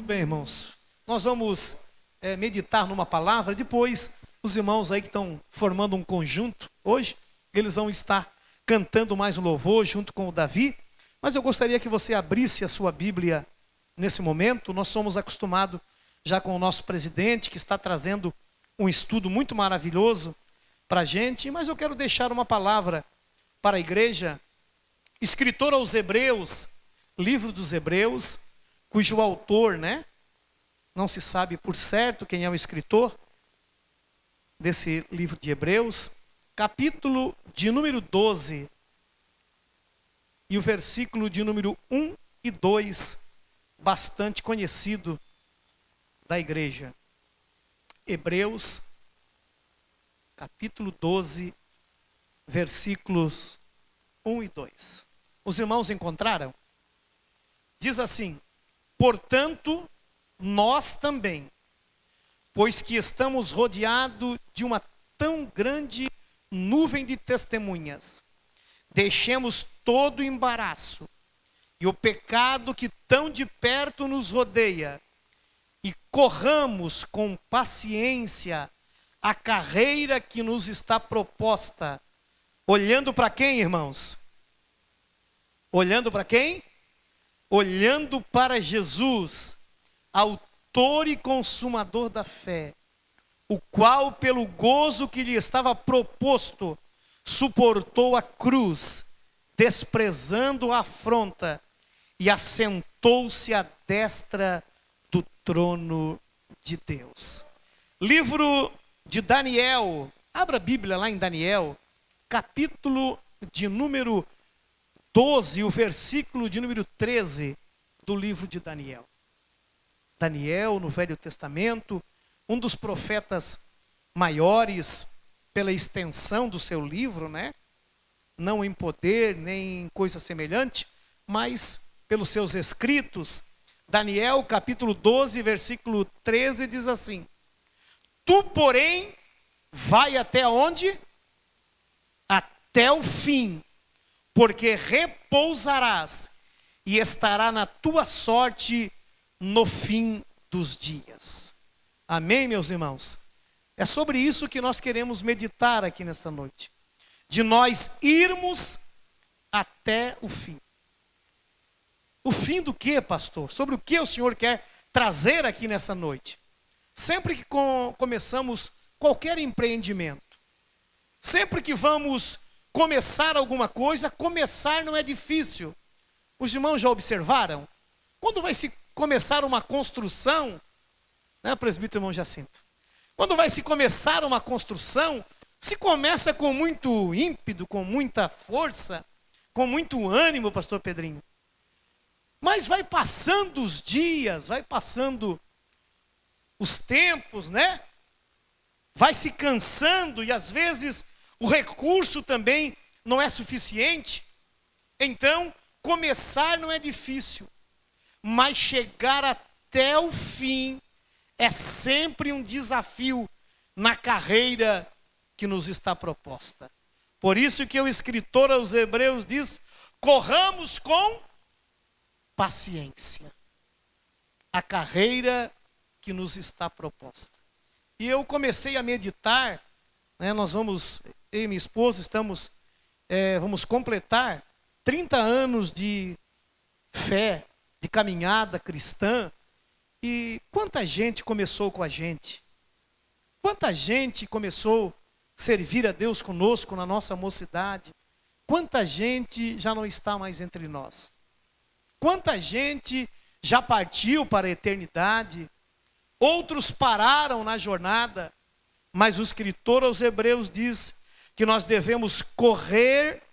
bem, irmãos. Nós vamos meditar numa palavra. Depois, os irmãos aí que estão formando um conjunto hoje, eles vão estar cantando mais um louvor junto com o Davi. Mas eu gostaria que você abrisse a sua Bíblia nesse momento. Nós somos acostumados já com o nosso presidente, que está trazendo um estudo muito maravilhoso para a gente. Mas eu quero deixar uma palavra para a igreja. Escritor aos Hebreus, livro dos Hebreus, cujo autor, não se sabe por certo quem é o escritor desse livro de Hebreus, capítulo de número 12, e o versículo de número 1 e 2, bastante conhecido da igreja. Hebreus, capítulo 12, versículos 1 e 2. Os irmãos encontraram? Diz assim: portanto, nós também, pois que estamos rodeados de uma tão grande nuvem de testemunhas, deixemos todo o embaraço e o pecado que tão de perto nos rodeia e corramos com paciência a carreira que nos está proposta. Olhando para quem, irmãos? Olhando para quem? Olhando para Jesus, autor e consumador da fé, o qual, pelo gozo que lhe estava proposto, suportou a cruz, desprezando a afronta, e assentou-se à destra do trono de Deus. Livro de Daniel, abra a Bíblia lá em Daniel, capítulo de número 12, o versículo de número 13 do livro de Daniel. Daniel, no Velho Testamento, um dos profetas maiores pela extensão do seu livro, não em poder, nem em coisa semelhante, mas pelos seus escritos. Daniel, capítulo 12, versículo 13, diz assim: tu, porém, vai até onde? Até o fim, porque repousarás e estará na tua sorte no fim dos dias. Amém, meus irmãos? É sobre isso que nós queremos meditar aqui nessa noite. De nós irmos até o fim. O fim do que, pastor? Sobre o que o Senhor quer trazer aqui nessa noite? Sempre que começamos qualquer empreendimento, sempre que vamos começar alguma coisa, começar não é difícil. Os irmãos já observaram? Quando vai se começar uma construção, presbítero irmão Jacinto? Quando vai se começar uma construção, se começa com muito ímpeto, com muita força, com muito ânimo, pastor Pedrinho. Mas vai passando os dias, vai passando os tempos, vai se cansando e às vezes o recurso também não é suficiente. Então, começar não é difícil, mas chegar até o fim é sempre um desafio na carreira que nos está proposta. Por isso que o escritor aos Hebreus diz: corramos com paciência a carreira que nos está proposta. E eu comecei a meditar, nós vamos, eu e minha esposa, vamos completar 30 anos de fé, de caminhada cristã. E quanta gente começou com a gente? Quanta gente começou a servir a Deus conosco na nossa mocidade? Quanta gente já não está mais entre nós? Quanta gente já partiu para a eternidade? Outros pararam na jornada, mas o escritor aos Hebreus diz que nós devemos correr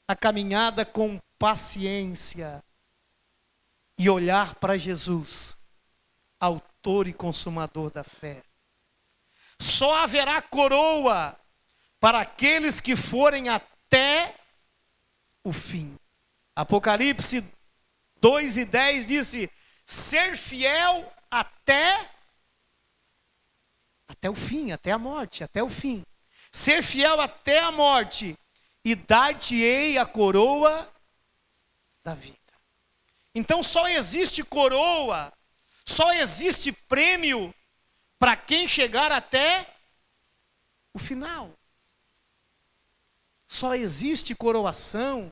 a caminhada com paciência e olhar para Jesus, autor e consumador da fé. Só haverá coroa para aqueles que forem até o fim. Apocalipse 2:10 disse: ser fiel até o fim, até a morte, até o fim. Ser fiel até a morte, e dar-te-ei a coroa da vida. Então só existe coroa, Só existe prêmio para quem chegar até o final. Só existe coroação,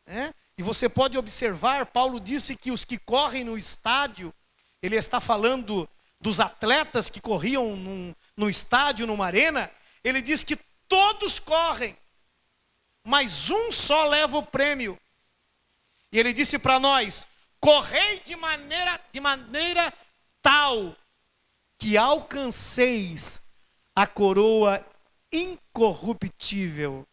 né? E você pode observar, Paulo disse que os que correm no estádio, ele está falando dos atletas que corriam num estádio, numa arena, ele diz que todos correm, mas um só leva o prêmio. E ele disse para nós: correi de maneira tal que alcanceis a coroa incorruptível.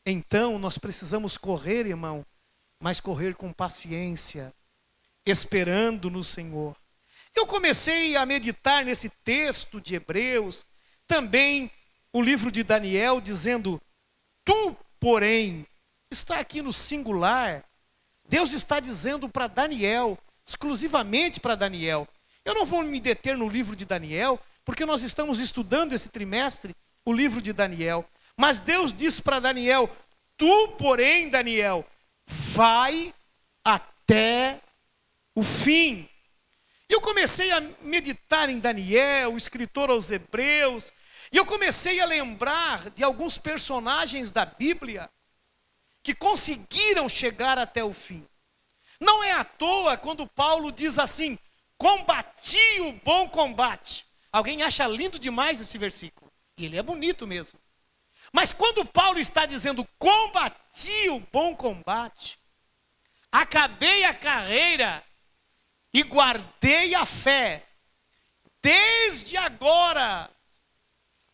Então nós precisamos correr, irmão, mas correr com paciência, esperando no Senhor. Eu comecei a meditar nesse texto de Hebreus, também o livro de Daniel, dizendo: tu, porém, está aqui no singular. Deus está dizendo para Daniel, exclusivamente para Daniel. Eu não vou me deter no livro de Daniel, porque nós estamos estudando esse trimestre o livro de Daniel. Mas Deus disse para Daniel: tu, porém, Daniel, vai até o fim. Eu comecei a meditar em Daniel, o escritor aos Hebreus, e eu comecei a lembrar de alguns personagens da Bíblia que conseguiram chegar até o fim. Não é à toa quando Paulo diz assim: combati o bom combate. Alguém acha lindo demais esse versículo, e ele é bonito mesmo. Mas quando Paulo está dizendo combati o bom combate, acabei a carreira e guardei a fé, desde agora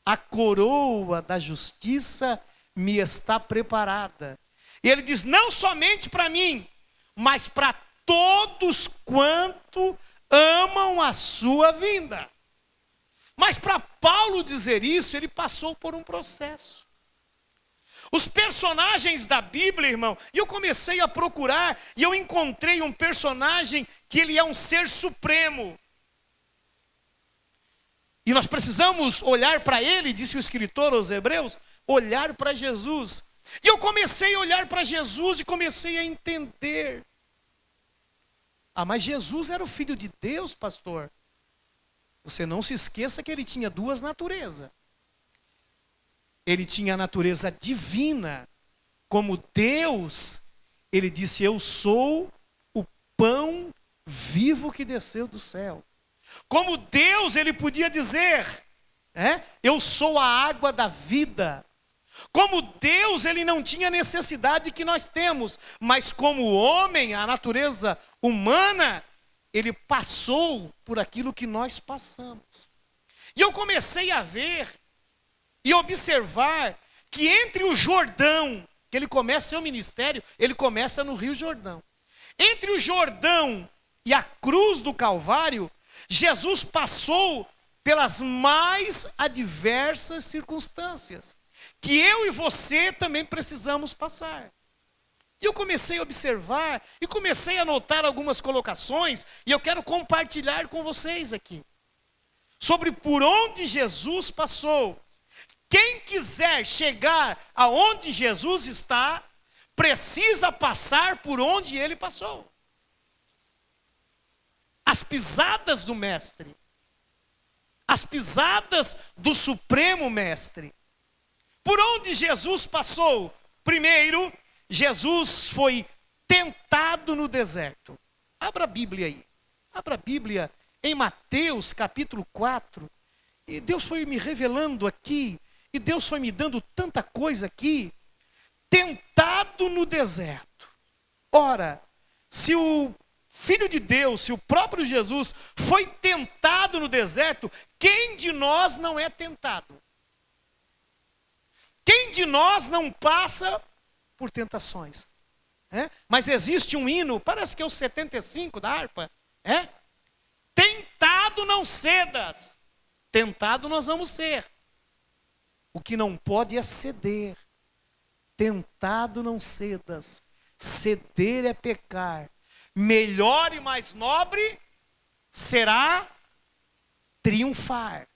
a coroa da justiça me está preparada. E ele diz: não somente para mim, mas para todos quanto amam a sua vinda. Mas para Paulo dizer isso, ele passou por um processo. Os personagens da Bíblia, irmão, e eu comecei a procurar, e eu encontrei um personagem que ele é um ser supremo. E nós precisamos olhar para ele, disse o escritor aos Hebreus, olhar para Jesus. E eu comecei a olhar para Jesus e comecei a entender. Ah, mas Jesus era o Filho de Deus, pastor. Você não se esqueça que ele tinha duas naturezas. Ele tinha a natureza divina. Como Deus, ele disse: eu sou o pão vivo que desceu do céu. Como Deus, ele podia dizer, eu sou a água da vida. Como Deus, ele não tinha necessidade que nós temos, mas como homem, a natureza humana, ele passou por aquilo que nós passamos. E eu comecei a ver e observar que entre o Jordão, que ele começa seu ministério, ele começa no Rio Jordão. Entre o Jordão e a cruz do Calvário, Jesus passou pelas mais adversas circunstâncias, que eu e você também precisamos passar. E eu comecei a observar e comecei a anotar algumas colocações, e eu quero compartilhar com vocês aqui, sobre por onde Jesus passou. Quem quiser chegar aonde Jesus está, precisa passar por onde ele passou. As pisadas do Mestre, as pisadas do Supremo Mestre. Por onde Jesus passou? Primeiro, Jesus foi tentado no deserto. Abra a Bíblia aí. Abra a Bíblia em Mateus capítulo 4. E Deus foi me revelando aqui. E Deus foi me dando tanta coisa aqui. Tentado no deserto. Ora, se o Filho de Deus, se o próprio Jesus foi tentado no deserto, quem de nós não é tentado? Quem de nós não passa por tentações? Mas existe um hino, parece que é o 75 da harpa. Tentado não cedas. Tentado nós vamos ser. O que não pode é ceder. Tentado não cedas. Ceder é pecar. Melhor e mais nobre será triunfar.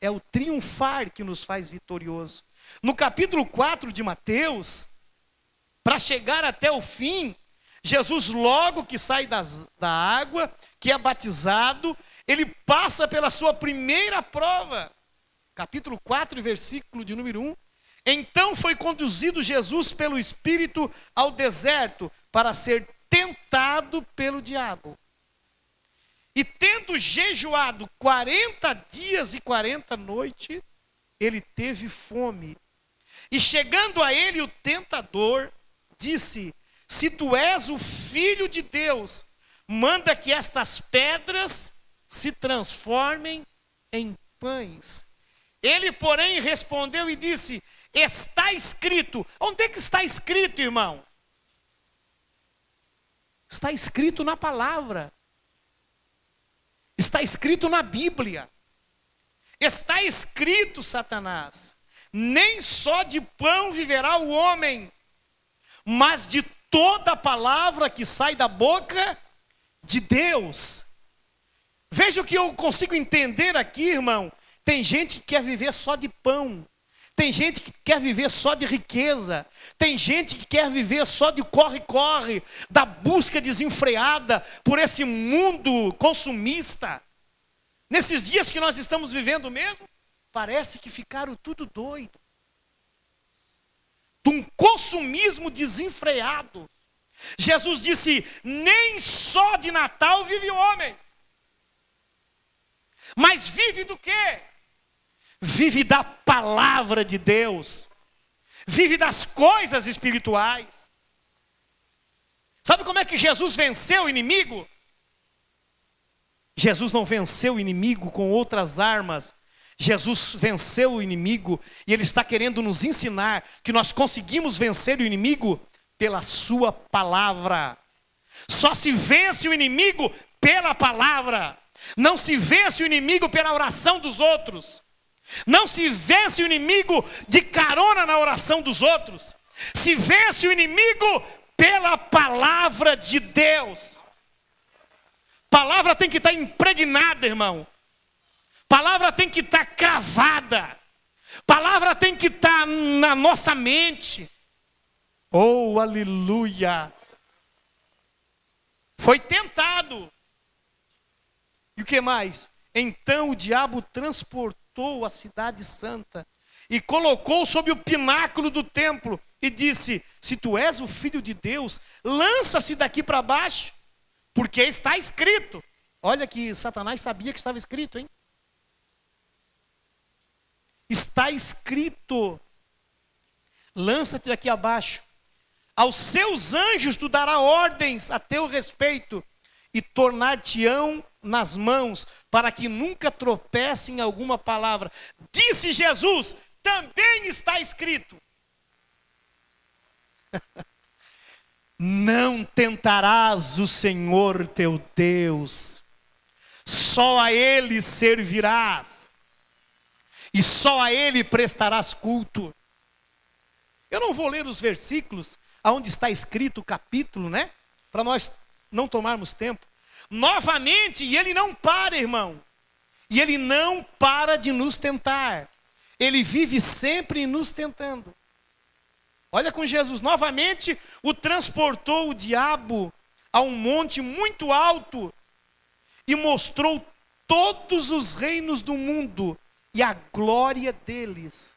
É o triunfar que nos faz vitorioso. No capítulo 4 de Mateus, para chegar até o fim, Jesus, logo que sai da água, que é batizado, ele passa pela sua primeira prova. Capítulo 4, versículo de número 1. Então foi conduzido Jesus pelo Espírito ao deserto para ser tentado pelo diabo. E tendo jejuado 40 dias e 40 noites, ele teve fome. E chegando a ele o tentador, disse: se tu és o Filho de Deus, manda que estas pedras se transformem em pães. Ele, porém, respondeu e disse: está escrito. Onde é que está escrito, irmão? Está escrito na palavra. Está escrito na Bíblia. Está escrito, Satanás: nem só de pão viverá o homem, mas de toda a palavra que sai da boca de Deus. Veja o que eu consigo entender aqui, irmão. Tem gente que quer viver só de pão. Tem gente que quer viver só de riqueza. Tem gente que quer viver só de corre-corre, da busca desenfreada por esse mundo consumista. Nesses dias que nós estamos vivendo mesmo, parece que ficaram tudo doido. De um consumismo desenfreado. Jesus disse: nem só de Natal vive o homem. Mas vive do quê? Vive da palavra de Deus. Vive das coisas espirituais. Sabe como é que Jesus venceu o inimigo? Jesus não venceu o inimigo com outras armas. Jesus venceu o inimigo e Ele está querendo nos ensinar que nós conseguimos vencer o inimigo pela sua palavra. Só se vence o inimigo pela palavra. Não se vence o inimigo pela oração dos outros. Não se vence o inimigo de carona na oração dos outros. Se vence o inimigo pela palavra de Deus. Palavra tem que estar impregnada, irmão. Palavra tem que estar cravada. Palavra tem que estar na nossa mente. Oh, aleluia. Foi tentado. E o que mais? Então o diabo transportou a cidade santa e colocou sobre o pináculo do templo e disse: se tu és o Filho de Deus, lança-se daqui para baixo, porque está escrito. Olha que Satanás sabia que estava escrito, hein? Está escrito: lança-te daqui abaixo. Aos seus anjos tu dará ordens a teu respeito e tornar-te-ão nas mãos, para que nunca tropece em alguma palavra. Disse Jesus: também está escrito. Não tentarás o Senhor teu Deus, só a Ele servirás, e só a Ele prestarás culto. Eu não vou ler os versículos aonde está escrito o capítulo, né? Para nós não tomarmos tempo. Novamente, e Ele não para, irmão. E Ele não para de nos tentar. Ele vive sempre nos tentando. Olha com Jesus, novamente o transportou o diabo a um monte muito alto e mostrou todos os reinos do mundo e a glória deles.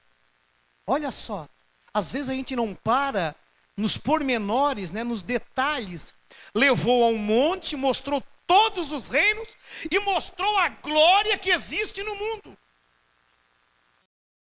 Olha só, às vezes a gente não para nos pormenores, né, nos detalhes. Levou a um monte, mostrou todos os reinos e mostrou a glória que existe no mundo.